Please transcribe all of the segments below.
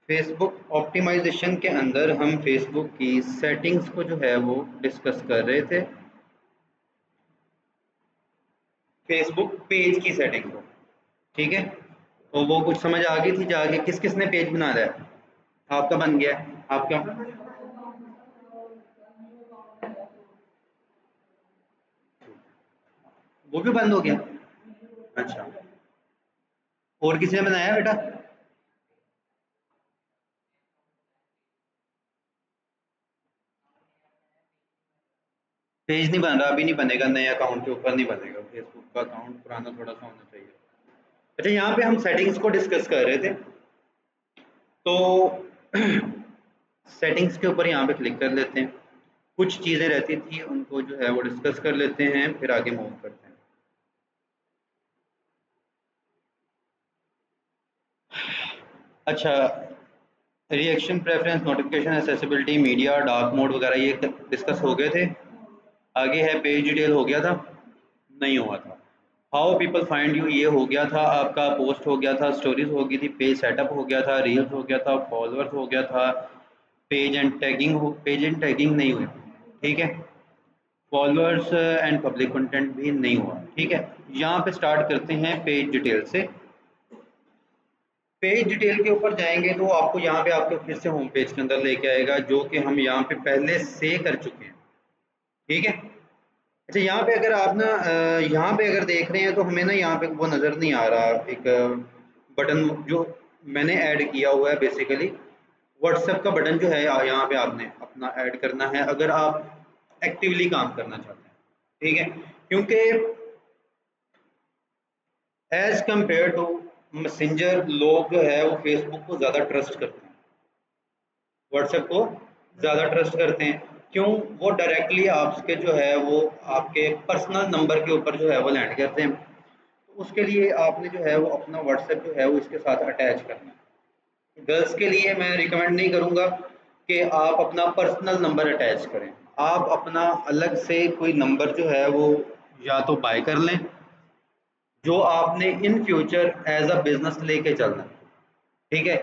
Facebook optimisation के अंदर हम फेसबुक की सेटिंग्स को जो है वो डिस्कस कर रहे थे, फेसबुक पेज की सेटिंग को। ठीक है, तो वो कुछ समझ आ गई थी जाके किस किस ने पेज बना रहा है? आपका बन गया है, आपका? वो भी बंद हो गया? अच्छा, और किसी ने बनाया बेटा? पेज नहीं बन रहा, अभी नहीं बनेगा, नए अकाउंट के ऊपर नहीं बनेगा, फेसबुक का अकाउंट पुराना थोड़ा सा होना चाहिए। अच्छा, यहाँ पे हम सेटिंग्स को डिस्कस कर रहे थे, तो सेटिंग्स के ऊपर यहाँ पे क्लिक कर लेते हैं। कुछ चीज़ें रहती थी उनको जो है वो डिस्कस कर लेते हैं, फिर आगे मूव करते हैं। अच्छा, reaction, preference, notification, accessibility, media, dark mode वगैरह ये डिस्कस हो गए थे। आगे है पेज डिटेल, हो गया था? नहीं हुआ था। हाउ पीपल फाइंड यू, ये हो गया था आपका। पोस्ट हो गया था, स्टोरीज हो गई थी, पेज सेटअप हो गया था, रील्स हो गया था, फॉलोअर्स हो गया था, पेज एंड टैगिंग नहीं हुई। ठीक है, फॉलोअर्स एंड पब्लिक कंटेंट भी नहीं हुआ। ठीक है, यहाँ पे स्टार्ट करते हैं पेज डिटेल से। पेज डिटेल के ऊपर जाएंगे तो आपको यहाँ पे आपको फिर से होम पेज के अंदर लेके आएगा, जो कि हम यहाँ पे पहले से कर चुके हैं। ठीक है। अच्छा, यहाँ पे अगर आप ना यहाँ पे अगर देख रहे हैं तो हमें ना यहाँ पे वो नज़र नहीं आ रहा, एक बटन जो मैंने ऐड किया हुआ है बेसिकली। व्हाट्सएप का बटन जो है यहाँ पे आपने अपना ऐड करना है अगर आप एक्टिवली काम करना चाहते हैं। ठीक है, क्योंकि एज कंपेयर टू मैसेंजर, लोग जो है वो फेसबुक को ज़्यादा ट्रस्ट करते हैं, व्हाट्सएप को ज़्यादा ट्रस्ट करते हैं। क्यों? वो डायरेक्टली आपके जो है वो आपके पर्सनल नंबर के ऊपर जो है वो लैंड करते हैं। तो उसके लिए आपने जो है वो अपना व्हाट्सएप जो है वो इसके साथ अटैच करना है। गर्ल्स के लिए मैं रिकमेंड नहीं करूँगा कि आप अपना पर्सनल नंबर अटैच करें। आप अपना अलग से कोई नंबर जो है वो या तो बाय कर लें, जो आपने in future as a business लेके चलना है। ठीक है,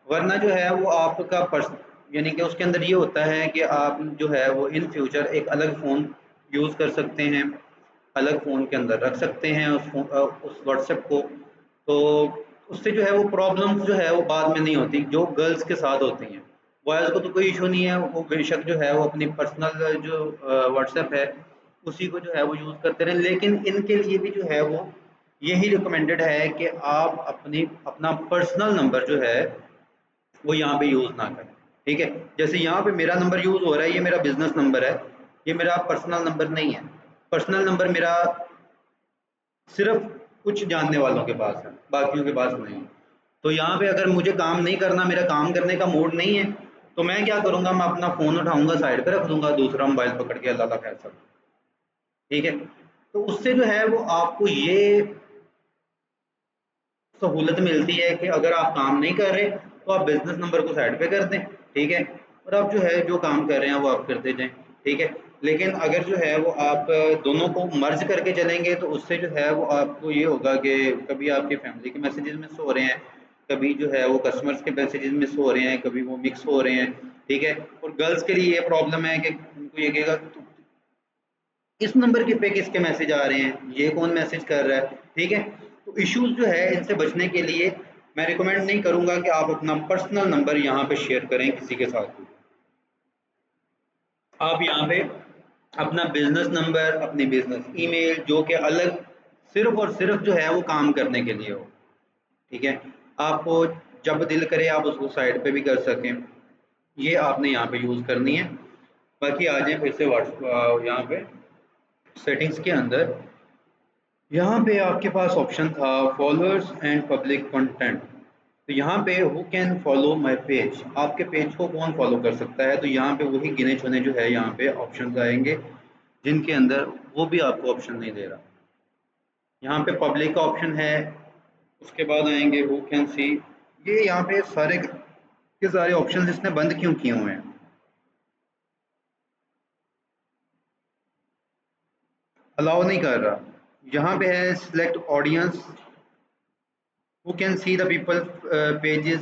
वरना जो है वो आपका पर्स यानी कि उसके अंदर ये होता है कि आप जो है वो इन फ्यूचर एक अलग फ़ोन यूज़ कर सकते हैं, अलग फ़ोन के अंदर रख सकते हैं उस व्हाट्सएप को। तो उससे जो है वो प्रॉब्लम्स जो है वो बाद में नहीं होती जो गर्ल्स के साथ होती हैं। बॉयज़ को तो कोई इशू नहीं है, वो बेशक जो है वो अपनी पर्सनल जो व्हाट्सएप है उसी को जो है वो यूज़ करते रहें, लेकिन इनके लिए भी जो है वो यही रिकमेंडेड है कि आप अपना पर्सनल नंबर जो है वो यहाँ पे यूज़ ना करें। ठीक है, जैसे यहाँ पे मेरा नंबर यूज़ हो रहा है, ये मेरा बिजनेस नंबर है, ये मेरा पर्सनल नंबर नहीं है। पर्सनल नंबर मेरा सिर्फ कुछ जानने वालों के पास है, बाकियों के पास नहीं है। तो यहाँ पे अगर मुझे काम नहीं करना, मेरा काम करने का मूड नहीं है, तो मैं क्या करूँगा, मैं अपना फ़ोन उठाऊँगा, साइड पे रख दूँगा, दूसरा मोबाइल पकड़ के अल्लाह का खैर सब। ठीक है, तो उससे जो है वो आपको ये सहूलत मिलती है कि अगर आप काम नहीं कर रहे तो आप बिजनेस नंबर को साइड पे कर दें। ठीक है, और आप जो है जो काम कर रहे हैं वो आप करते जाएं। ठीक है, लेकिन अगर जो है वो आप दोनों को मर्ज करके चलेंगे तो उससे जो है वो आपको ये होगा कि कभी आपके फैमिली के मैसेजेस मिस हो रहे हैं, कभी जो है वो कस्टमर्स के मैसेजेस मिस हो रहे हैं, कभी वो मिक्स हो रहे हैं। ठीक है, और गर्ल्स के लिए ये प्रॉब्लम है कि उनको ये कहेगा इस नंबर के पे किसके मैसेज आ रहे हैं, ये कौन मैसेज कर रहा है। ठीक है, तो इश्यूज जो है इनसे बचने के लिए मैं रिकमेंड नहीं करूंगा कि आप अपना पर्सनल नंबर यहाँ पे शेयर करें किसी के साथ भी। आप यहाँ पे अपना बिजनेस नंबर, अपनी बिजनेस ईमेल, जो कि अलग सिर्फ और सिर्फ जो है वो काम करने के लिए हो। ठीक है, आपको जब दिल करे आप उसको साइड पे भी कर सकें, ये आपने यहाँ पे यूज़ करनी है। बाकी आ जाए फिर से व्हाट्सएप यहाँ पे सेटिंग्स के अंदर। यहाँ पे आपके पास ऑप्शन था फॉलोअर्स एंड पब्लिक कंटेंट। तो यहाँ पे who can follow my page, आपके पेज को कौन फॉलो कर सकता है, तो यहाँ पे वही गिने चुने जो है यहाँ पे ऑप्शंस आएंगे, जिनके अंदर वो भी आपको ऑप्शन नहीं दे रहा। यहाँ पे पब्लिक का ऑप्शन है, उसके बाद आएंगे हु कैन सी। ये यहाँ पे सारे के सारे ऑप्शंस इसने बंद क्यों किए हुए हैं, अलाउ नहीं कर रहा। यहाँ पे है select audience, who can see the people pages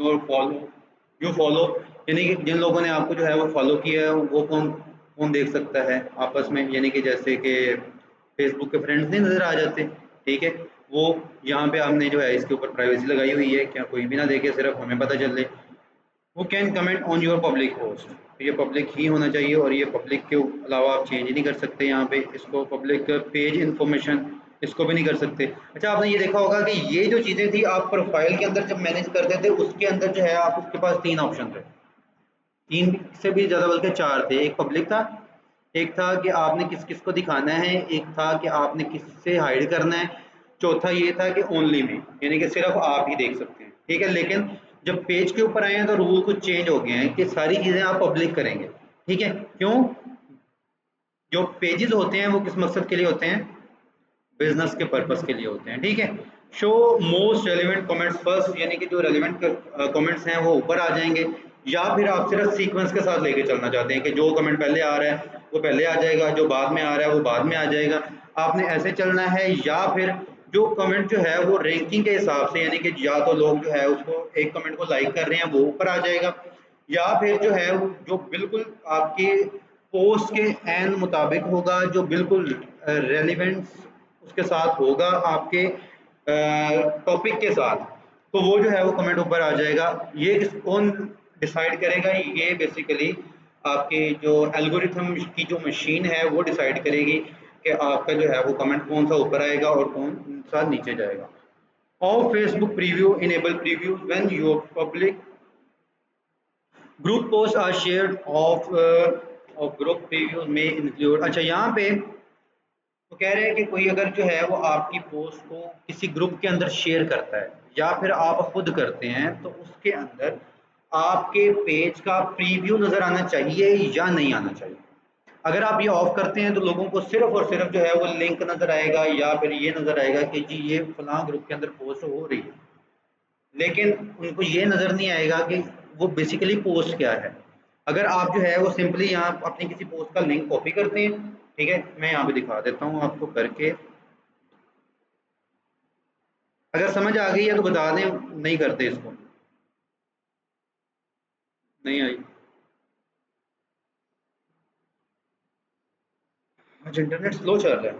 your follow you follow, यानी कि जिन लोगों ने आपको जो है वो फॉलो किया है वो कौन कौन देख सकता है आपस में, यानी कि जैसे कि फेसबुक के फ्रेंड्स नहीं नज़र आ जाते, ठीक है, वो यहाँ पे हमने जो है इसके ऊपर प्राइवेसी लगाई हुई है, क्या कोई भी ना देखे, सिर्फ हमें पता चले। वो can comment on your public post, ये पब्लिक ही होना चाहिए और ये पब्लिक के अलावा आप चेंज ही नहीं कर सकते यहाँ पे इसको, पब्लिक पेज इंफॉर्मेशन इसको भी नहीं कर सकते। अच्छा, आपने ये देखा होगा कि ये जो चीज़ें थी आप प्रोफाइल के अंदर जब मैनेज करते थे उसके अंदर जो है आप उसके पास 3 ऑप्शन थे, 3 से भी ज़्यादा बल्कि 4 थे। एक पब्लिक था, एक था कि आपने किस किस को दिखाना है, एक था कि आपने किससे हाइड करना है, चौथा ये था कि ओनली में, यानी कि सिर्फ आप ही देख सकते हैं, ठीक है। लेकिन जब पेज के ऊपर आए हैं तो रूल कुछ चेंज हो गए हैं कि सारी चीज़ें आप पब्लिक करेंगे, ठीक है। क्यों? जो पेजेस होते हैं वो किस मकसद के लिए होते हैं? बिजनेस के पर्पस के लिए होते हैं, ठीक है। Show most relevant comments first, यानी कि जो रेलिवेंट कमेंट्स हैं वो ऊपर आ जाएंगे, या फिर आप सिर्फ सीक्वेंस के साथ लेके चलना चाहते हैं कि जो कमेंट पहले आ रहा है वो पहले आ जाएगा, जो बाद में आ रहा है वो बाद में आ जाएगा, आपने ऐसे चलना है। या फिर जो कमेंट जो है वो रैंकिंग के हिसाब से, यानी कि या तो लोग जो है उसको एक कमेंट को लाइक कर रहे हैं वो ऊपर आ जाएगा, या फिर जो है जो बिल्कुल आपके पोस्ट के एन मुताबिक होगा, जो बिल्कुल रेलिवेंस उसके साथ होगा आपके टॉपिक के साथ, तो वो जो है वो कमेंट ऊपर आ जाएगा। ये कौन डिसाइड करेगा? ये बेसिकली आपके जो एल्गोरिथम की जो मशीन है वो डिसाइड करेगी कि आपका जो है वो कमेंट कौन सा ऊपर आएगा और कौन सा नीचे जाएगा। और Facebook preview enable preview when your public group posts are shared of group preview में इंक्लूड। अच्छा, यहाँ पे तो कह रहे हैं कि कोई अगर जो है वो आपकी पोस्ट को किसी ग्रुप के अंदर शेयर करता है या फिर आप खुद करते हैं तो उसके अंदर आपके पेज का प्रीव्यू नज़र आना चाहिए या नहीं आना चाहिए। अगर आप ये ऑफ करते हैं तो लोगों को सिर्फ और सिर्फ जो है वो लिंक नज़र आएगा या फिर ये नज़र आएगा कि जी ये फलां ग्रुप के अंदर पोस्ट हो रही है, लेकिन उनको ये नज़र नहीं आएगा कि वो बेसिकली पोस्ट क्या है। अगर आप जो है वो सिंपली यहाँ अपनी किसी पोस्ट का लिंक कॉपी करते हैं, ठीक है, मैं यहाँ पे दिखा देता हूँ आपको करके, अगर समझ आ गई है तो बता दें, नहीं करते इसको, नहीं आई। अच्छा, इंटरनेट स्लो चल रहा है।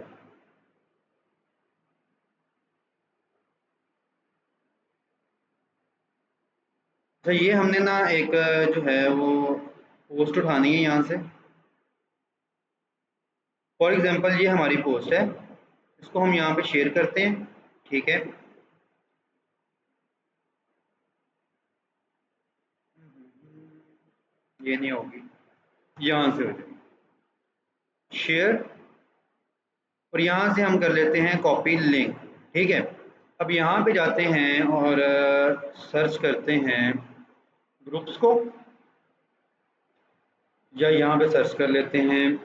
अच्छा, ये हमने ना एक जो है वो पोस्ट उठानी है यहाँ से, फॉर एग्जांपल ये हमारी पोस्ट है, इसको हम यहाँ पे शेयर करते हैं, ठीक है। ये नहीं होगी, यहाँ से हो जाएगी शेयर, और यहाँ से हम कर लेते हैं कॉपी लिंक, ठीक है। अब यहाँ पे जाते हैं और सर्च करते हैं ग्रुप्स को, या यहाँ पे सर्च कर लेते हैं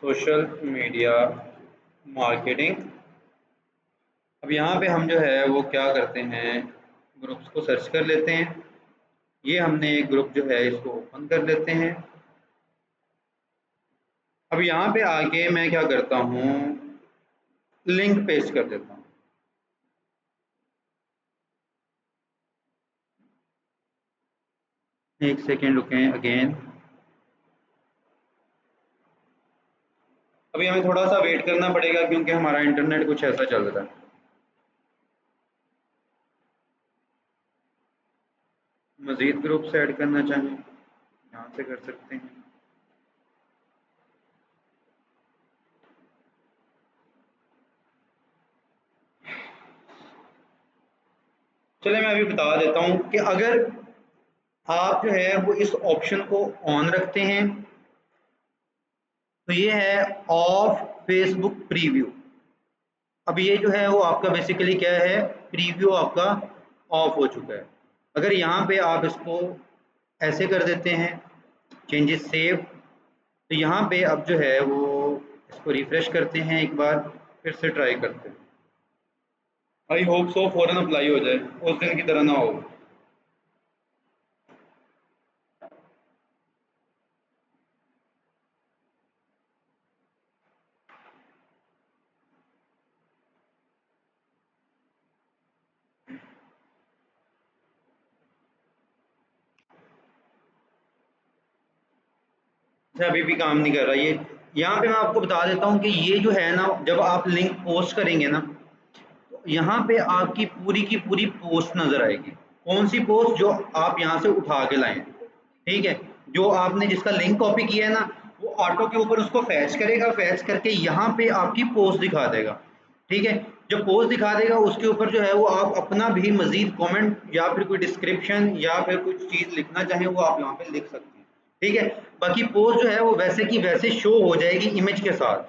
सोशल मीडिया मार्केटिंग। अब यहाँ पे हम जो है वो क्या करते हैं, ग्रुप्स को सर्च कर लेते हैं, ये हमने एक ग्रुप जो है इसको ओपन कर लेते हैं। अब यहाँ पे आके मैं क्या करता हूँ, लिंक पेस्ट कर देता हूँ। एक सेकेंड रुकें अगेन, अभी हमें थोड़ा सा वेट करना पड़ेगा क्योंकि हमारा इंटरनेट कुछ ऐसा चल रहा है। मज़ीद ग्रुप से ऐड करना चाहें यहाँ से कर सकते हैं। चले मैं अभी बता देता हूँ कि अगर आप जो है वो इस ऑप्शन को ऑन रखते हैं तो ये है ऑफ फेसबुक प्रीव्यू। अब ये जो है वो आपका बेसिकली क्या है, प्रीव्यू आपका ऑफ हो चुका है। अगर यहाँ पे आप इसको ऐसे कर देते हैं चेंजेस सेव, तो यहाँ पे अब जो है वो इसको रिफ्रेश करते हैं एक बार, फिर से ट्राई करते हैं। आई होप सो फौरन अप्लाई हो जाए, उस दिन की तरह ना हो। अच्छा अभी भी काम नहीं कर रहा ये। यहाँ पे मैं आपको बता देता हूँ कि ये जो है ना, जब आप लिंक पोस्ट करेंगे ना, तो यहाँ पे आपकी की पूरी पोस्ट नजर आएगी। कौन सी पोस्ट? जो आप यहाँ से उठा के लाएं, ठीक है। जो आपने जिसका लिंक कॉपी किया है ना, वो ऑटो के ऊपर उसको फैच करेगा, फैच करके यहाँ पे आपकी पोस्ट दिखा देगा, ठीक है। जब पोस्ट दिखा देगा उसके ऊपर जो है वो आप अपना भी मजीद कमेंट या फिर कोई डिस्क्रिप्शन या फिर कुछ चीज़ लिखना चाहें वो आप यहाँ पे लिख सकते हैं, ठीक है। बाकी पोस्ट जो है वो वैसे की वैसे शो हो जाएगी इमेज के साथ,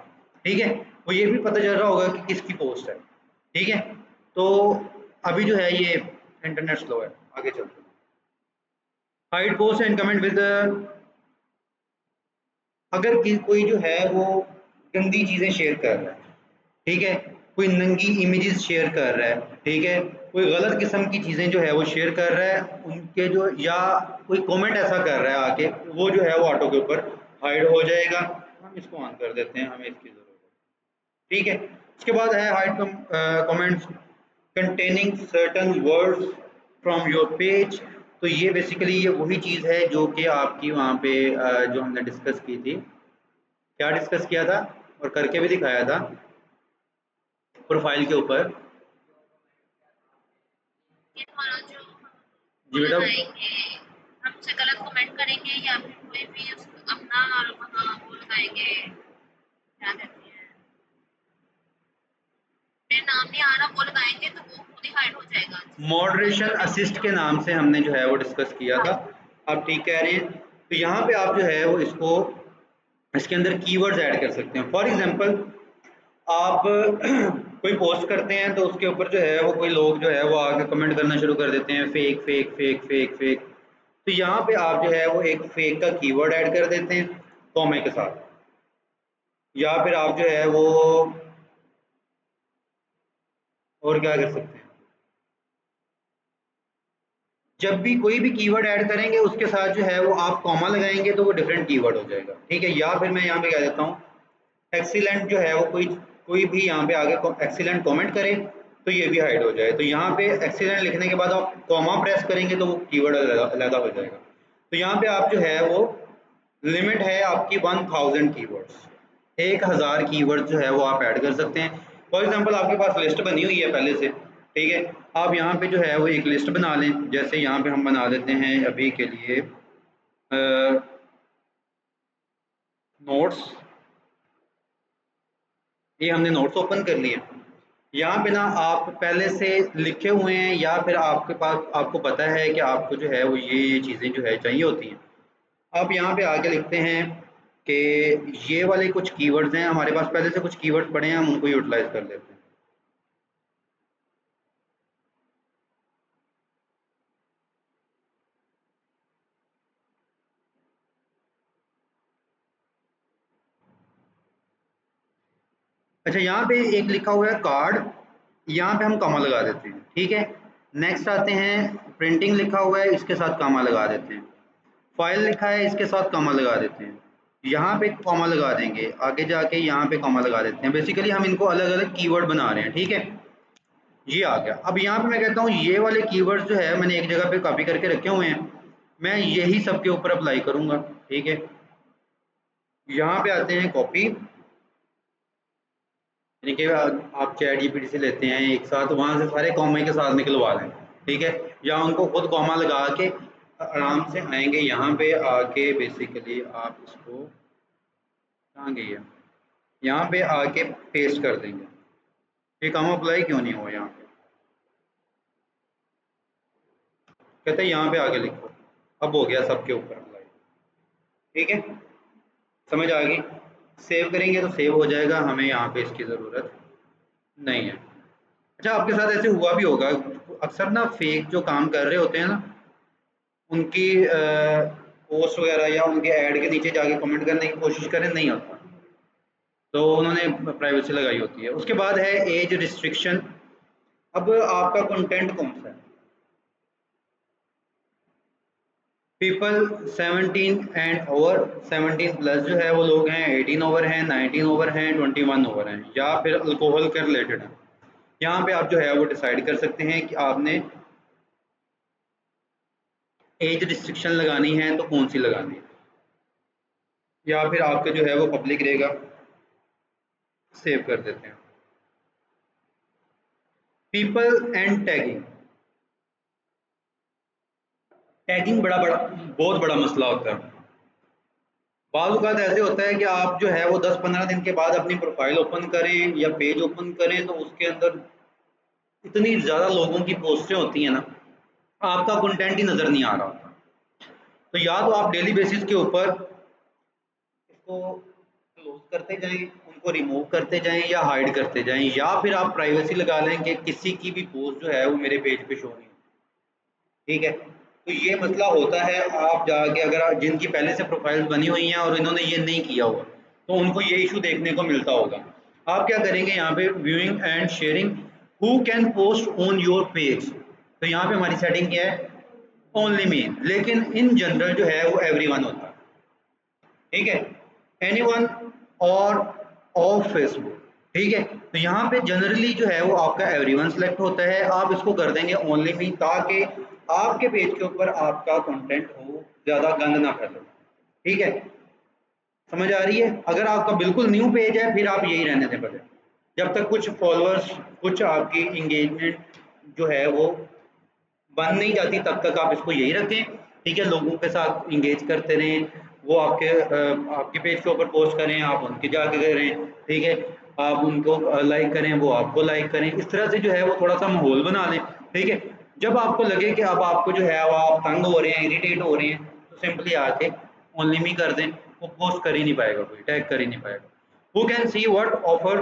ठीक है। वो ये भी पता चल रहा होगा कि किसकी पोस्ट है, ठीक है। तो अभी जो है ये इंटरनेट स्लो है, आगे चलते हैं। Hide post and comment with, अगर कोई जो है वो गंदी चीज़ें शेयर कर रहा है, ठीक है, कोई नंगी इमेजेस शेयर कर रहा है, ठीक है, कोई गलत किस्म की चीज़ें जो है वो शेयर कर रहा है उनके जो, या कोई कमेंट ऐसा कर रहा है आके, वो जो है वो ऑटो के ऊपर हाइड हो जाएगा। हम इसको ऑन कर देते हैं, हमें इसकी ज़रूरत है, ठीक है। उसके बाद है hide comments containing certain words from your page. तो ये बेसिकली ये वही चीज़ है जो कि आपकी वहाँ पे जो हमने डिस्कस की थी। क्या डिस्कस किया था और करके भी दिखाया था प्रोफाइल के ऊपर? ये हमारा जो जी वो बेटा। लगाएंगे, हम उसे गलत कमेंट करेंगे या फिर कोई भी अपना वहाँ वो लगाएंगे, क्या कहते हैं, मेरा नाम नहीं आ रहा, वो लगाएंगे तो वो खुद ही हाइड हो जाएगा। मॉडरेशन असिस्ट के नाम से हमने जो है वो डिस्कस किया था। आप ठीक कह रहे हैं। तो यहाँ पे आप जो है वो इसको, इसके अंदर कीवर्ड्स ऐड कर सकते हैं। फॉर एग्जांपल आप कोई पोस्ट करते हैं तो उसके ऊपर जो है वो कोई लोग जो है वो आगे कमेंट करना शुरू कर देते हैं, fake fake fake fake fake. तो यहाँ पे आप जो है वो एक फेक का कीवर्ड ऐड कर देते हैं कॉमे के साथ, या फिर आप जो है वो और क्या कर सकते हैं, जब भी कोई भी कीवर्ड ऐड करेंगे उसके साथ जो है वो आप कॉमा लगाएंगे तो वो डिफरेंट कीवर्ड हो जाएगा, ठीक है। या फिर मैं यहाँ पे कह देता हूँ एक्सीलेंट, जो है वो कोई भी यहाँ पे आगे एक्सीलेंट कमेंट करे तो ये भी हाइड हो जाए। तो यहाँ पे एक्सीलेंट लिखने के बाद आप कॉमा प्रेस करेंगे तो वो कीवर्ड अलग हो जाएगा। तो यहाँ पे आप जो है वो लिमिट है आपकी 1000 कीवर्ड्स, 1000 कीवर्ड जो है वो आप ऐड कर सकते हैं। फॉर एग्जांपल आपके पास लिस्ट बनी हुई है पहले से, ठीक है। आप यहाँ पे जो है वो एक लिस्ट बना लें। जैसे यहाँ पे हम बना देते हैं अभी के लिए नोट्स। ये हमने नोट्स ओपन कर लिए। यहाँ पे ना आप पहले से लिखे हुए हैं या फिर आपके पास, आपको पता है कि आपको जो है वो ये चीज़ें जो है चाहिए होती हैं। आप यहाँ पे आके लिखते हैं कि ये वाले कुछ कीवर्ड्स हैं हमारे पास, पहले से कुछ कीवर्ड्स पड़े हैं, हम उनको यूटिलाइज कर लेते हैं। अच्छा यहाँ पे एक लिखा हुआ है कार्ड, यहाँ पे हम कॉमा लगा देते हैं, ठीक है। नेक्स्ट आते हैं प्रिंटिंग लिखा हुआ है, इसके साथ कॉमा लगा देते हैं। फाइल लिखा है, इसके साथ कॉमा लगा देते हैं। यहाँ पे कॉमा लगा देंगे, आगे जाके यहाँ पे कॉमा लगा देते हैं। बेसिकली हम इनको अलग अलग कीवर्ड बना रहे हैं, ठीक है। ये आ गया। अब यहाँ पे मैं कहता हूँ ये वाले कीवर्ड्स जो है मैंने एक जगह पे कॉपी करके रखे हुए हैं, मैं यही सबके ऊपर अप्लाई करूंगा, ठीक है। यहाँ पे आते हैं कॉपी, यानी कि आप चैट जीपीटी से लेते हैं एक साथ, वहाँ से सारे कॉमे के साथ निकलवा लें, ठीक है। या उनको खुद कॉमा लगा के आराम से आएंगे यहाँ पे आके, बेसिकली आप इसको, कहाँ गई है, यहाँ पे आके पेस्ट कर देंगे। ये कॉमा अप्लाई क्यों नहीं हुआ यहाँ पे? कहते हैं यहाँ पे आके लिखो। अब हो गया सबके ऊपर अप्लाई, ठीक है। समझ आ गई? सेव करेंगे तो सेव हो जाएगा, हमें यहाँ पे इसकी ज़रूरत नहीं है। अच्छा आपके साथ ऐसे हुआ भी होगा, अक्सर ना फेक जो काम कर रहे होते हैं ना, उनकी पोस्ट वगैरह या उनके ऐड के नीचे जाके कमेंट करने की कोशिश करें, नहीं होता। तो उन्होंने प्राइवेसी लगाई होती है। उसके बाद है एज रिस्ट्रिक्शन। अब आपका कंटेंट कौन सा है? पीपल 17 एंड ओवर, 17 प्लस जो है वो लोग हैं, 18 ओवर हैं, 19 ओवर हैं, 21 ओवर हैं, या फिर अल्कोहल के रिलेटेड है। यहाँ पे आप जो है वो डिसाइड कर सकते हैं कि आपने एज रिस्ट्रिक्शन लगानी है तो कौन सी लगानी है। या फिर आपके जो है वो पब्लिक रहेगा, सेव कर देते हैं। People and tagging. टैगिंग बहुत बड़ा मसला होता है। बाज़ औक़ात ऐसे होता है कि आप जो है वो 10-15 दिन के बाद अपनी प्रोफाइल ओपन करें या पेज ओपन करें तो उसके अंदर इतनी ज़्यादा लोगों की पोस्टें होती हैं ना, आपका कंटेंट ही नज़र नहीं आ रहा होता। तो या तो आप डेली बेसिस के ऊपर इसको क्लोज करते जाएं, उनको रिमूव करते जाएं या हाइड करते जाएं, या फिर आप प्राइवेसी लगा लें कि किसी की भी पोस्ट जो है वो मेरे पेज पे शो नहीं होती। ठीक है, तो ये मसला होता है। आप जाके अगर जिनकी पहले से प्रोफाइल बनी हुई हैं और इन्होंने ये नहीं किया हुआ तो उनको ये इशू देखने को मिलता होगा। आप क्या करेंगे यहाँ पे viewing and sharing, who can post on your page, तो यहाँ पे हमारी सेटिंग क्या है, ओनली मी, लेकिन इन जनरल जो है वो एवरीवन होता है। ठीक है, एनीवन और ऑफ फेसबुक। ठीक है, तो यहाँ पे जनरली जो है वो आपका एवरीवन सेलेक्ट होता है, आप इसको कर देंगे ओनली मी, ताकि आपके पेज के ऊपर आपका कंटेंट हो, ज़्यादा गंद ना फैले। ठीक है, समझ आ रही है? अगर आपका बिल्कुल न्यू पेज है फिर आप यही रहने दें पहले, जब तक कुछ फॉलोअर्स, कुछ आपकी इंगेजमेंट जो है वो बन नहीं जाती तब तक आप इसको यही रखें। ठीक है, लोगों के साथ इंगेज करते रहें, वो आपके पेज के ऊपर पोस्ट करें, आप उनके जाके करें। ठीक है, आप उनको लाइक करें, वो आपको लाइक करें, इस तरह से जो है वो थोड़ा सा माहौल बना लें। ठीक है, जब आपको लगे कि अब आपको जो है वो आप तंग हो रहे हैं, इरिटेट हो रहे हैं, तो सिंपली आके ओनली मी कर दें, वो पोस्ट कर ही नहीं पाएगा, कोई टैग कर ही नहीं पाएगा। Who can see what offer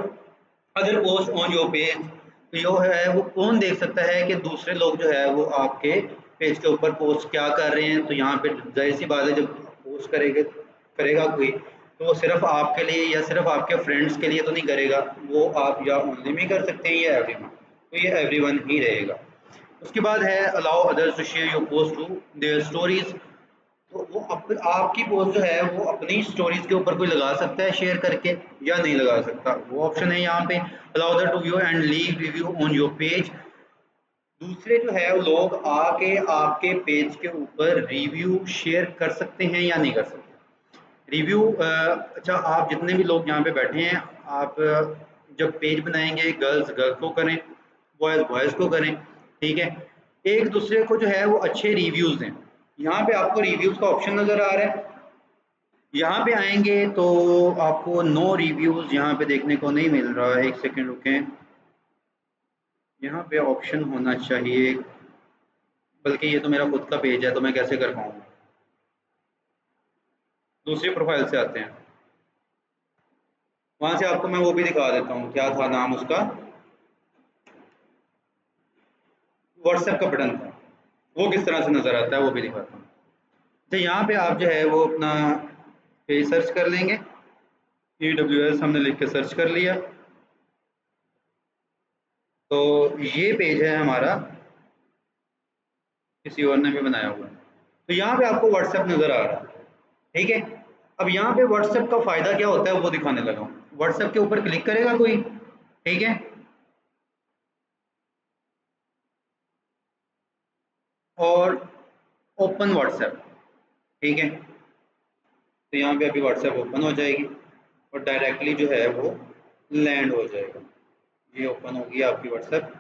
other post on your page, तो यो है वो कौन देख सकता है कि दूसरे लोग जो है वो आपके पेज के ऊपर पोस्ट क्या कर रहे हैं। तो यहाँ पे जाहिर सी बात है, जब पोस्ट करेगा कोई, तो वो सिर्फ आपके लिए या सिर्फ आपके फ्रेंड्स के लिए तो नहीं करेगा, वो आप या ओनली में कर सकते हैं या एवरीवन, तो ये एवरीवन ही रहेगा। उसके बाद है allow others to share your post to their stories, तो वो आपकी पोस्ट जो है वो अपनी स्टोरीज के ऊपर कोई लगा सकता है शेयर करके या नहीं लगा सकता, वो ऑप्शन है यहाँ पे। Allow that to view and leave review on your page, दूसरे जो है वो लोग आके आपके पेज के ऊपर रिव्यू शेयर कर सकते हैं या नहीं कर सकते। रिव्यू अच्छा, आप जितने भी लोग यहाँ पे बैठे हैं, आप जब पेज बनाएंगे गर्ल्स गर्ल्स को करें, बॉयज़ बॉयज़ को करें। ठीक है, एक दूसरे को जो है वो अच्छे रिव्यूज़ दें। यहाँ पे आपको रिव्यूज़ का ऑप्शन नज़र आ रहा है, यहाँ पे आएंगे तो आपको नो रिव्यूज़ यहाँ पे देखने को नहीं मिल रहा है। एक सेकेंड रुकें, यहाँ पे ऑप्शन होना चाहिए, बल्कि ये तो मेरा खुद का पेज है तो मैं कैसे कर पाऊँगा। दूसरी प्रोफाइल से आते हैं, वहाँ से आपको मैं वो भी दिखा देता हूँ, क्या था नाम उसका, व्हाट्सएप का बटन था, वो किस तरह से नज़र आता है वो भी दिखाता हूँ। तो यहाँ पे आप जो है वो अपना पेज सर्च कर लेंगे, AWS हमने लिख के सर्च कर लिया, तो ये पेज है हमारा, किसी और ने भी बनाया हुआ है। तो यहाँ पे आपको व्हाट्सएप नज़र आ रहा है। ठीक है, अब यहाँ पे व्हाट्सएप का फ़ायदा क्या होता है वो दिखाने लगा हूँ। व्हाट्सएप के ऊपर क्लिक करेगा कोई, ठीक है, और ओपन व्हाट्सएप। ठीक है, तो यहाँ पे अभी व्हाट्सएप ओपन हो जाएगी और डायरेक्टली जो है वो लैंड हो जाएगा। ये ओपन होगी आपकी व्हाट्सएप।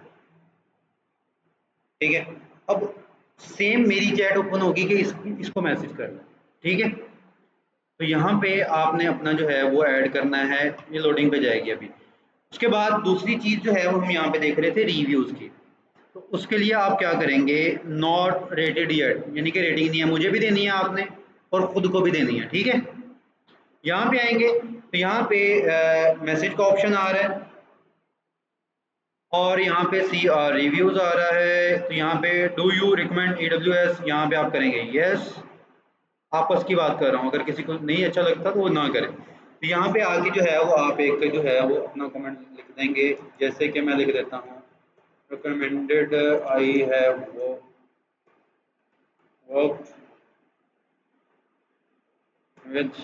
ठीक है, अब सेम मेरी चैट ओपन होगी कि इसको मैसेज करना। ठीक है, तो यहाँ पे आपने अपना जो है वो ऐड करना है, ये लोडिंग पे जाएगी अभी। उसके बाद दूसरी चीज़ जो है वो हम यहाँ पे देख रहे थे रिव्यूज़ की, तो उसके लिए आप क्या करेंगे, नॉट रेटेड येट, यानी कि रेटिंग नहीं है, मुझे भी देनी है आपने और ख़ुद को भी देनी है। ठीक है, यहाँ पे आएंगे तो यहाँ पे मैसेज का ऑप्शन आ रहा है और यहाँ पे सी आर रिव्यूज़ आ रहा है। तो यहाँ पे डू यू रिकमेंड AWS, यहाँ पे आप करेंगे यस, आपस की बात कर रहा हूँ, अगर किसी को नहीं अच्छा लगता तो वो ना करें। तो यहाँ पे आगे जो है वो आप एक जो है वो अपना कमेंट लिख देंगे, जैसे कि मैं लिख देता हूँ recommended, I have worked with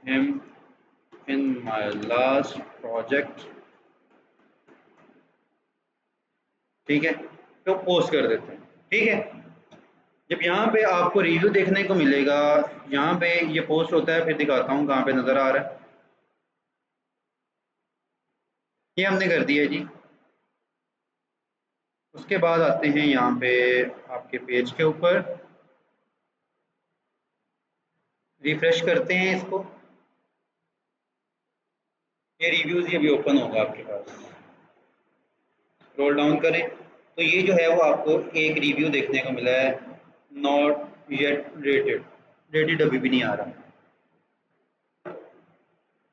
him in my last project। ठीक है, तो पोस्ट कर देते हैं। ठीक है, जब यहाँ पे आपको रिव्यू देखने को मिलेगा, यहाँ पे ये पोस्ट होता है, फिर दिखाता हूँ कहाँ पे नज़र आ रहा है। ये हमने कर दिया जी। उसके बाद आते हैं यहाँ पे आपके पेज के ऊपर, रिफ्रेश करते हैं इसको। ये रिव्यूज़ ये भी ओपन होगा आपके पास। स्क्रॉल डाउन करें तो ये जो है वो आपको एक रिव्यू देखने को मिला है, नॉट येट रेटेड। रेटेड अभी भी नहीं आ रहा।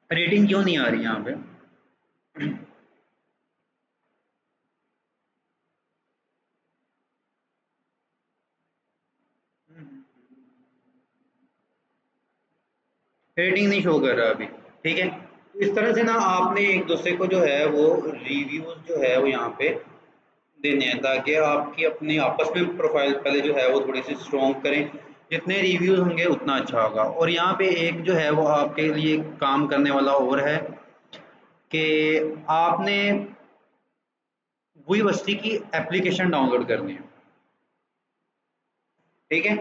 रेटिंग क्यों नहीं आ रही यहाँ पे? रेटिंग नहीं शो कर रहा अभी। ठीक है, तो इस तरह से ना आपने एक दूसरे को जो है वो रिव्यूज़ जो है वो यहाँ पे देने हैं, ताकि आपकी अपनी आपस में प्रोफाइल पहले जो है वो थोड़ी सी स्ट्रॉन्ग करें। जितने रिव्यूज़ होंगे उतना अच्छा होगा। और यहाँ पे एक जो है वो आपके लिए काम करने वाला और है कि आपने वीवर्सिटी की एप्लीकेशन डाउनलोड करनी है। ठीक है,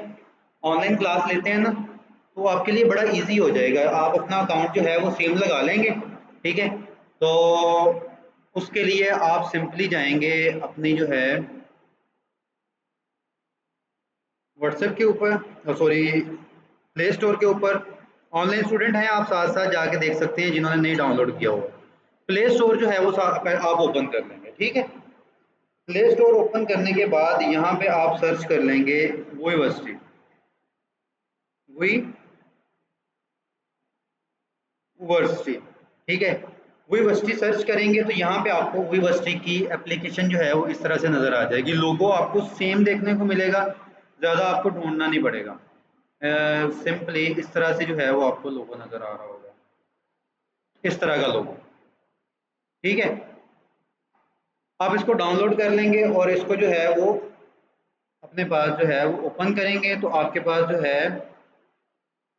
ऑनलाइन क्लास लेते हैं ना, तो आपके लिए बड़ा इजी हो जाएगा। आप अपना अकाउंट जो है वो सेम लगा लेंगे। ठीक है, तो उसके लिए आप सिंपली जाएंगे अपनी जो है व्हाट्सएप के ऊपर, सॉरी प्ले स्टोर के ऊपर। ऑनलाइन स्टूडेंट हैं आप, साथ साथ जाके देख सकते हैं जिन्होंने नहीं डाउनलोड किया हुआ। प्ले स्टोर जो है वो आप ओपन कर लेंगे। ठीक है, प्ले स्टोर ओपन करने के बाद यहाँ पे आप सर्च कर लेंगे वीवर्सिटी। वीवर्सिटी, ठीक है। वीवर्सिटी सर्च करेंगे तो यहाँ पे आपको वीवर्सिटी की एप्लीकेशन जो है वो इस तरह से नज़र आ जाएगी। लोगो आपको सेम देखने को मिलेगा, ज़्यादा आपको ढूंढना नहीं पड़ेगा। सिंपली इस तरह से जो है वो आपको लोगो नज़र आ रहा होगा, इस तरह का लोगो। ठीक है, आप इसको डाउनलोड कर लेंगे और इसको जो है वो अपने पास जो है वो ओपन करेंगे तो आपके पास जो है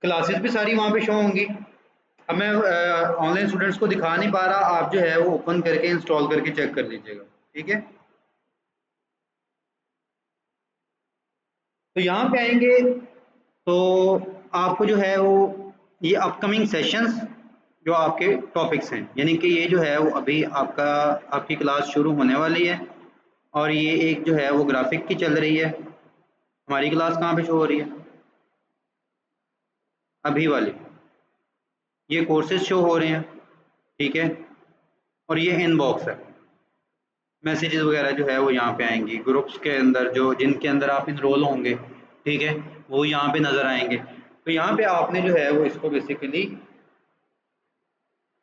क्लासेस भी सारी वहाँ पे शो होंगी। अब मैं ऑनलाइन स्टूडेंट्स को दिखा नहीं पा रहा, आप जो है वो ओपन करके इंस्टॉल करके चेक कर लीजिएगा। ठीक है, तो यहाँ पे आएंगे तो आपको जो है वो ये अपकमिंग सेशंस जो आपके टॉपिक्स हैं, यानी कि ये जो है वो अभी आपकी क्लास शुरू होने वाली है। और ये एक जो है वो ग्राफिक की चल रही है। हमारी क्लास कहाँ पे शो हो रही है? अभी वाली। ये कोर्सेज शो हो रहे हैं। ठीक है, और ये इनबॉक्स है। मैसेजेस वगैरह जो है वो यहाँ पे आएंगी ग्रुप्स के अंदर, जो जिनके अंदर आप इनरोल होंगे। ठीक है, वो यहाँ पे नज़र आएंगे। तो यहाँ पे आपने जो है वो इसको बेसिकली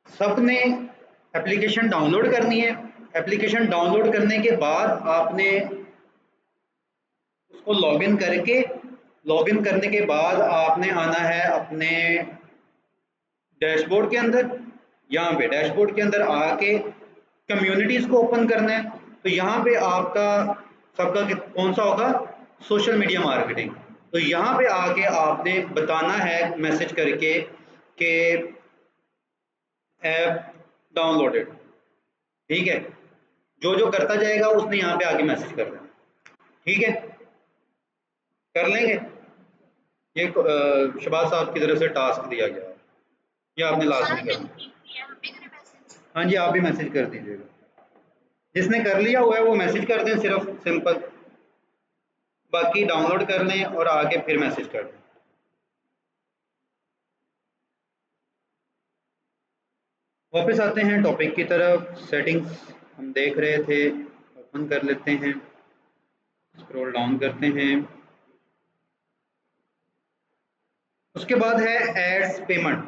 सबने एप्लीकेशन डाउनलोड करनी है। एप्लीकेशन डाउनलोड करने के बाद आपने उसको लॉगिन करके, लॉगिन करने के बाद आपने आना है अपने डैशबोर्ड के अंदर। यहाँ पे डैशबोर्ड के अंदर आके कम्युनिटीज़ को ओपन करना है। तो यहाँ पे आपका सबका कौन सा होगा? Social media marketing. तो यहाँ पे आके आपने बताना है मैसेज करके कि ऐप डाउनलोडेड। ठीक है, जो जो करता जाएगा उसने यहाँ पे आके मैसेज कर देना। ठीक है, कर लेंगे। ये शबाज साहब की तरफ से टास्क दिया गया है, ये आपने लास्ट सर में मैंने करना। देख लिया, हम भी करें मैसेज? हाँ जी, आप भी मैसेज कर दीजिएगा। जिसने कर लिया हुआ है वो मैसेज कर दें सिर्फ, सिंपल। बाकी डाउनलोड कर लें और आगे फिर मैसेज कर दें। वापस आते हैं टॉपिक की तरफ। सेटिंग्स हम देख रहे थे, ओपन कर लेते हैं, स्क्रॉल डाउन करते हैं। उसके बाद है एड्स पेमेंट।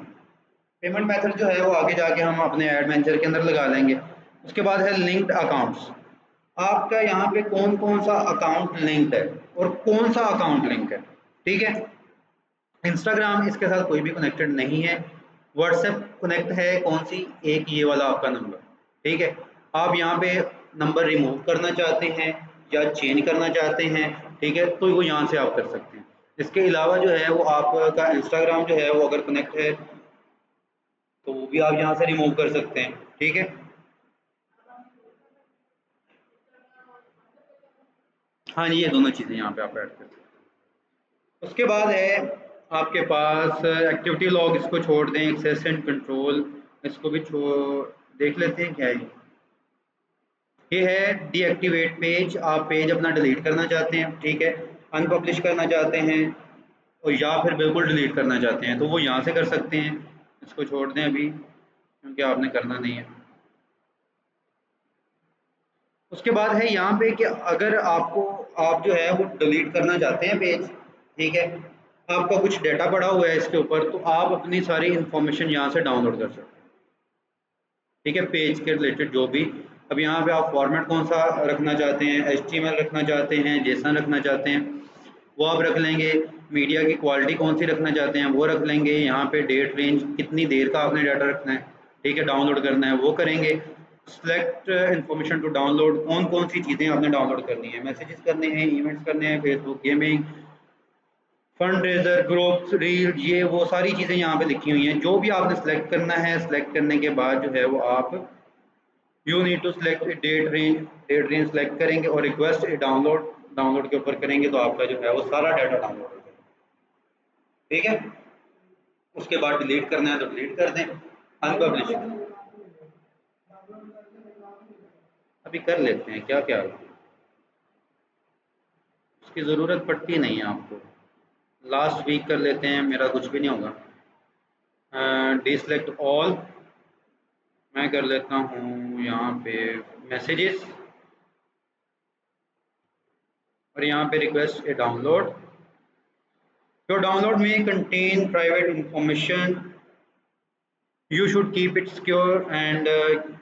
पेमेंट मेथड जो है वो आगे जाके हम अपने एड मैनेजर के अंदर लगा लेंगे। उसके बाद है लिंक्ड अकाउंट्स। आपका यहाँ पे कौन कौन सा अकाउंट लिंक्ड है और कौन सा अकाउंट लिंक है। ठीक है, इंस्टाग्राम इसके साथ कोई भी कनेक्टेड नहीं है। व्हाट्सएप कनेक्ट है कौन सी? एक ये वाला आपका नंबर। ठीक है, आप यहाँ पे नंबर रिमूव करना चाहते हैं या चेंज करना चाहते हैं, ठीक है, तो वो यहाँ से आप कर सकते हैं। इसके अलावा जो है वो आपका इंस्टाग्राम जो है वो अगर कनेक्ट है तो वो भी आप यहाँ से रिमूव कर सकते हैं। ठीक है, हाँ जी, ये दोनों चीज़ें यहाँ पे आप ऐड कर सकते हैं। उसके बाद है आपके पास एक्टिविटी लॉग, इसको छोड़ दें। एक्सेस एंड कंट्रोल, इसको भी छोड़ देख लेते हैं क्या है। ये है डीएक्टिवेट पेज, आप पेज अपना डिलीट करना चाहते हैं, ठीक है, अनपब्लिश करना चाहते हैं और या फिर बिल्कुल डिलीट करना चाहते हैं तो वो यहाँ से कर सकते हैं। इसको छोड़ दें अभी क्योंकि आपने करना नहीं है। उसके बाद है यहाँ पे कि अगर आपको आप जो है वो डिलीट करना चाहते हैं पेज, ठीक है, आपका कुछ डाटा पड़ा हुआ है इसके ऊपर, तो आप अपनी सारी इंफॉर्मेशन यहाँ से डाउनलोड कर सकते हैं, ठीक है, पेज के रिलेटेड जो भी। अब यहाँ पे आप फॉर्मेट कौन सा रखना चाहते हैं, HTML रखना चाहते हैं, जेसन रखना चाहते हैं, वो आप रख लेंगे। मीडिया की क्वालिटी कौन सी रखना चाहते हैं वो रख लेंगे। यहाँ पे डेट रेंज, कितनी देर का आपने डाटा रखना है, ठीक है, डाउनलोड करना है वो करेंगे। सेलेक्ट इन्फॉर्मेशन टू डाउनलोड, कौन कौन सी चीज़ें आपने डाउनलोड करनी है, मैसेजेस करने हैं, इवेंट्स करने हैं, Facebook gaming, fund raiser, groups, reel, ये वो सारी चीज़ें यहाँ पे लिखी हुई हैं। जो भी आपने सेलेक्ट करना है, सेलेक्ट करने के बाद जो है वो आप you need to select date range select करेंगे और रिक्वेस्ट ए डाउनलोड, डाउनलोड के ऊपर करेंगे तो आपका जो है वो सारा डाटा डाउनलोड हो जाएगा, ठीक है। उसके बाद डिलीट करना है तो डिलीट कर दें, अनपब्लिश अभी कर लेते हैं क्या क्या, उसकी ज़रूरत पड़ती नहीं है आपको। लास्ट वीक कर लेते हैं, मेरा कुछ भी नहीं होगा। डिसलेक्ट ऑल, मैं कर लेता हूँ यहाँ पे मैसेजेस और यहाँ पे request a download. Your download में contain private information, you should keep it secure and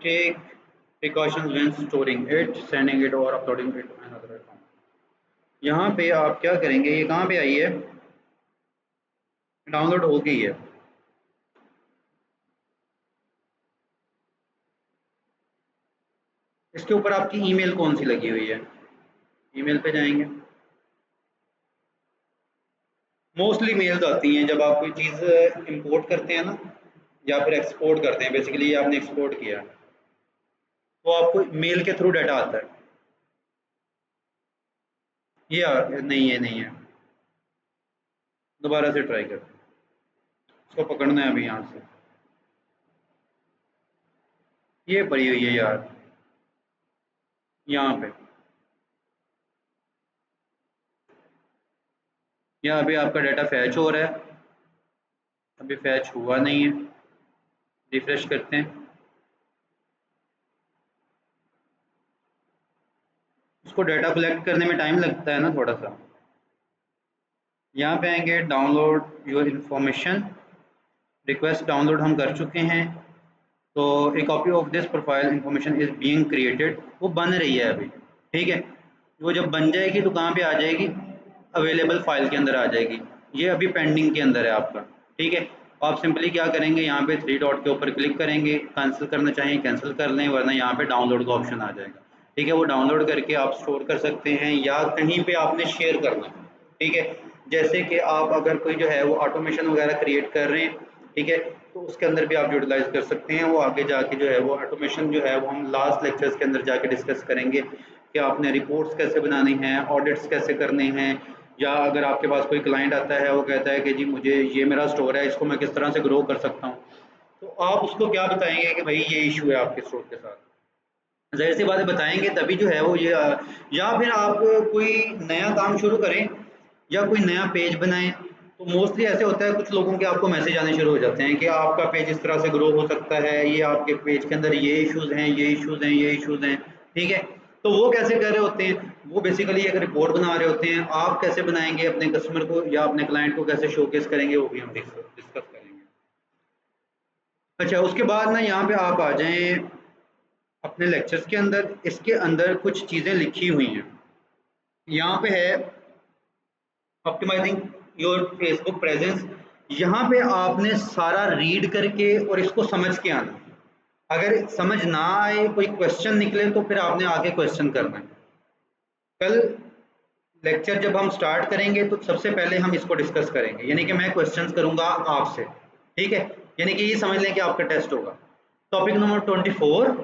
take precautions when storing it, sending it or uploading it to another account। यहाँ पे आप क्या करेंगे, ये कहाँ पे आई है, डाउनलोड हो गई है। इसके ऊपर आपकी ईमेल कौन सी लगी हुई है, ईमेल पे जाएंगे। मोस्टली मेल्स आती हैं जब आप कोई चीज़ इंपोर्ट करते हैं ना, या फिर एक्सपोर्ट करते हैं, बेसिकली ये आपने एक्सपोर्ट किया तो आपको मेल के थ्रू डाटा आता है। नहीं है, नहीं है, दोबारा से ट्राई करते हैं, इसको पकड़ना है अभी यहाँ से, ये पड़ी हुई है यार यहाँ पे, यहाँ अभी आपका डाटा फैच हो रहा है, अभी फैच हुआ नहीं है, रिफ्रेश करते हैं। उसको डाटा कलेक्ट करने में टाइम लगता है ना थोड़ा सा। यहाँ पे आएंगे download your information, request download हम कर चुके हैं, तो ए copy of this profile information is being created, वो बन रही है अभी, ठीक है। वो जब बन जाएगी तो कहाँ पे आ जाएगी, अवेलेबल फाइल के अंदर आ जाएगी। ये अभी पेंडिंग के अंदर है आपका, ठीक है। आप सिंपली क्या करेंगे, यहाँ पे 3 डॉट के ऊपर क्लिक करेंगे, कैंसिल करना चाहिए कैंसिल कर लें, वरना यहाँ पे डाउनलोड का ऑप्शन आ जाएगा, ठीक है। वो डाउनलोड करके आप स्टोर कर सकते हैं या कहीं पे आपने शेयर करना है, ठीक है। जैसे कि आप अगर कोई जो है वो ऑटोमेशन वगैरह क्रिएट कर रहे हैं, ठीक है, तो उसके अंदर भी आप यूटिलाइज कर सकते हैं। वो आगे जाके जो है वो ऑटोमेशन जो है वो हम लास्ट लेक्चर्स के अंदर जाके डिस्कस करेंगे कि आपने रिपोर्ट्स कैसे बनानी हैं, ऑडिट्स कैसे करने हैं, या अगर आपके पास कोई क्लाइंट आता है वो कहता है कि जी मुझे ये मेरा स्टोर है, इसको मैं किस तरह से ग्रो कर सकता हूँ, तो आप उसको क्या बताएंगे कि भाई ये इशू है आपके स्टोर के साथ, ज़ाहिर सी बात है बताएंगे तभी जो है वो ये। या फिर आप कोई नया काम शुरू करें या कोई नया पेज बनाएं, तो मोस्टली ऐसे होता है कुछ लोगों के आपको मैसेज आने शुरू हो जाते हैं कि आपका पेज इस तरह से ग्रो हो सकता है, ये आपके पेज के अंदर ये इश्यूज हैं, ये इश्यूज हैं, ये इश्यूज हैं, ठीक है। तो वो कैसे कर रहे होते हैं, वो बेसिकली एक रिपोर्ट बना रहे होते हैं। आप कैसे बनाएंगे, अपने कस्टमर को या अपने क्लाइंट को कैसे शोकेस करेंगे, वो भी हम डिस्कस करेंगे। अच्छा, उसके बाद ना यहाँ पे आप आ जाएं अपने लेक्चर्स के अंदर, इसके अंदर कुछ चीज़ें लिखी हुई हैं। यहाँ पे है ऑप्टिमाइजिंग योर फेसबुक प्रेजेंस, यहाँ पे आपने सारा रीड करके और इसको समझ के आना। अगर समझ ना आए, कोई क्वेश्चन निकले, तो फिर आपने आगे क्वेश्चन करना है। कल लेक्चर जब हम स्टार्ट करेंगे तो सबसे पहले हम इसको डिस्कस करेंगे, यानी कि मैं क्वेश्चंस करूंगा आपसे, ठीक है, यानी कि ये समझ लें कि आपका टेस्ट होगा। टॉपिक नंबर 24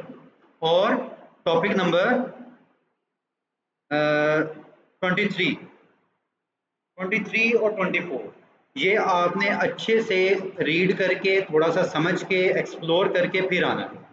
और टॉपिक नंबर 23, 23 और 24 ये आपने अच्छे से रीड करके थोड़ा सा समझ के एक्सप्लोर करके फिर आना है।